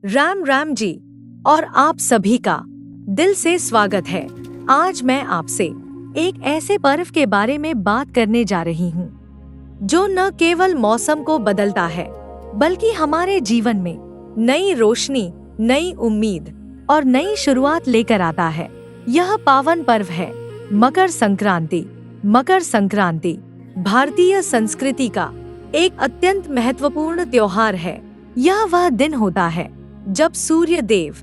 राम राम जी। और आप सभी का दिल से स्वागत है। आज मैं आपसे एक ऐसे पर्व के बारे में बात करने जा रही हूँ जो न केवल मौसम को बदलता है बल्कि हमारे जीवन में नई रोशनी, नई उम्मीद और नई शुरुआत लेकर आता है। यह पावन पर्व है मकर संक्रांति। मकर संक्रांति भारतीय संस्कृति का एक अत्यंत महत्वपूर्ण त्योहार है। यह वह दिन होता है जब सूर्य देव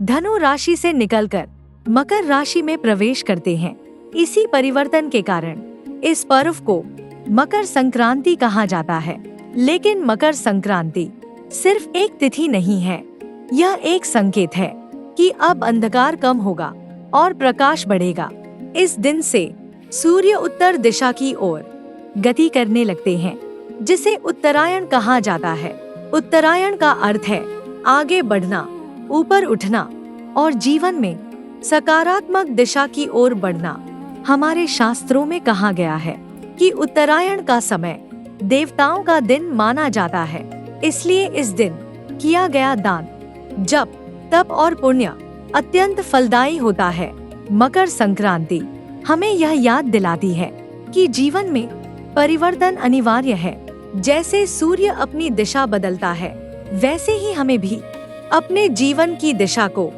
धनु राशि से निकलकर मकर राशि में प्रवेश करते हैं। इसी परिवर्तन के कारण इस पर्व को मकर संक्रांति कहा जाता है। लेकिन मकर संक्रांति सिर्फ एक तिथि नहीं है, यह एक संकेत है कि अब अंधकार कम होगा और प्रकाश बढ़ेगा। इस दिन से सूर्य उत्तर दिशा की ओर गति करने लगते हैं, जिसे उत्तरायण कहा जाता है। उत्तरायण का अर्थ है आगे बढ़ना, ऊपर उठना और जीवन में सकारात्मक दिशा की ओर बढ़ना। हमारे शास्त्रों में कहा गया है कि उत्तरायण का समय देवताओं का दिन माना जाता है। इसलिए इस दिन किया गया दान, जप, तप और पुण्य अत्यंत फलदायी होता है। मकर संक्रांति हमें यह याद दिलाती है कि जीवन में परिवर्तन अनिवार्य है। जैसे सूर्य अपनी दिशा बदलता है, वैसे ही हमें भी अपने जीवन की दिशा को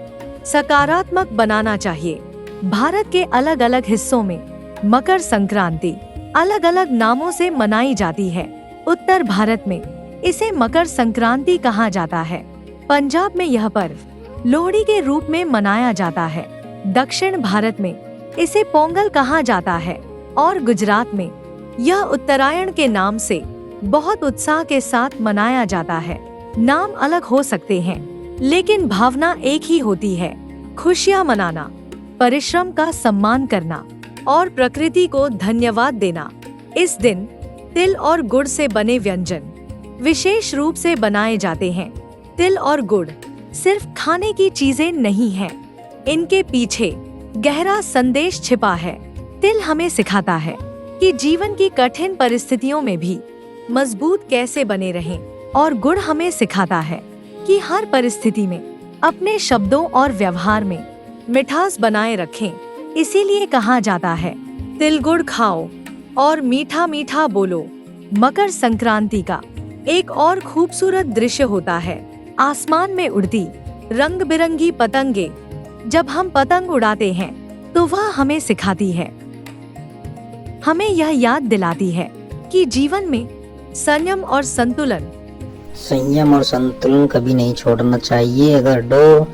सकारात्मक बनाना चाहिए। भारत के अलग अलग हिस्सों में मकर संक्रांति अलग अलग नामों से मनाई जाती है। उत्तर भारत में इसे मकर संक्रांति कहा जाता है। पंजाब में यह पर्व लोहड़ी के रूप में मनाया जाता है। दक्षिण भारत में इसे पोंगल कहा जाता है और गुजरात में यह उत्तरायण के नाम से बहुत उत्साह के साथ मनाया जाता है। नाम अलग हो सकते हैं, लेकिन भावना एक ही होती है, खुशियां मनाना, परिश्रम का सम्मान करना और प्रकृति को धन्यवाद देना। इस दिन तिल और गुड़ से बने व्यंजन विशेष रूप से बनाए जाते हैं। तिल और गुड़ सिर्फ खाने की चीजें नहीं हैं, इनके पीछे गहरा संदेश छिपा है। तिल हमें सिखाता है कि जीवन की कठिन परिस्थितियों में भी मजबूत कैसे बने रहें, और गुड़ हमें सिखाता है कि हर परिस्थिति में अपने शब्दों और व्यवहार में मिठास बनाए रखें। इसीलिए कहा जाता है तिल गुड़ खाओ और मीठा मीठा बोलो। मकर संक्रांति का एक और खूबसूरत दृश्य होता है आसमान में उड़ती रंग बिरंगी पतंगे। जब हम पतंग उड़ाते हैं तो वह हमें सिखाती है, हमें यह याद दिलाती है कि जीवन में संयम और संतुलन कभी नहीं छोड़ना चाहिए। अगर डोर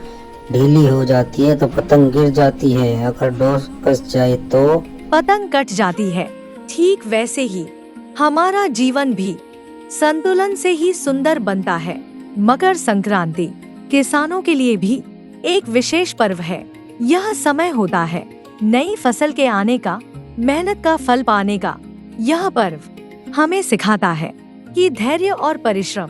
ढीली हो जाती है तो पतंग गिर जाती है, अगर डोर कस जाए तो पतंग कट जाती है। ठीक वैसे ही हमारा जीवन भी संतुलन से ही सुंदर बनता है। मकर संक्रांति किसानों के लिए भी एक विशेष पर्व है। यह समय होता है नई फसल के आने का, मेहनत का फल पाने का। यह पर्व हमें सिखाता है कि धैर्य और परिश्रम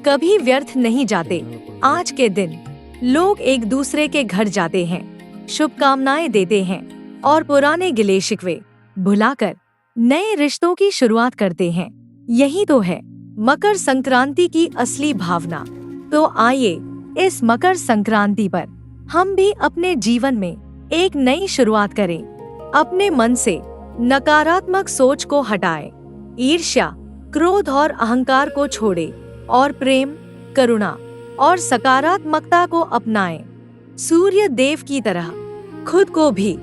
कभी व्यर्थ नहीं जाते। आज के दिन लोग एक दूसरे के घर जाते हैं, शुभकामनाएं देते हैं और पुराने गिले शिकवे भुलाकर नए रिश्तों की शुरुआत करते हैं। यही तो है मकर संक्रांति की असली भावना। तो आइए इस मकर संक्रांति पर हम भी अपने जीवन में एक नई शुरुआत करें। अपने मन से नकारात्मक सोच को हटाएं, ईर्ष्या, क्रोध और अहंकार को छोड़ें और प्रेम, करुणा और सकारात्मकता को अपनाएं। सूर्य देव की तरह खुद को भी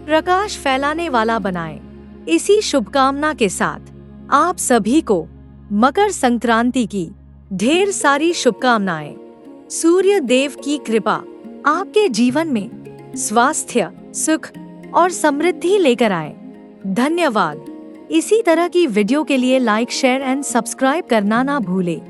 प्रकाश फैलाने वाला बनाएं। इसी शुभकामना के साथ आप सभी को मकर संक्रांति की ढेर सारी शुभकामनाएं। सूर्य देव की कृपा आपके जीवन में स्वास्थ्य, सुख और समृद्धि लेकर आए। धन्यवाद। इसी तरह की वीडियो के लिए लाइक, शेयर एंड सब्सक्राइब करना ना भूलें।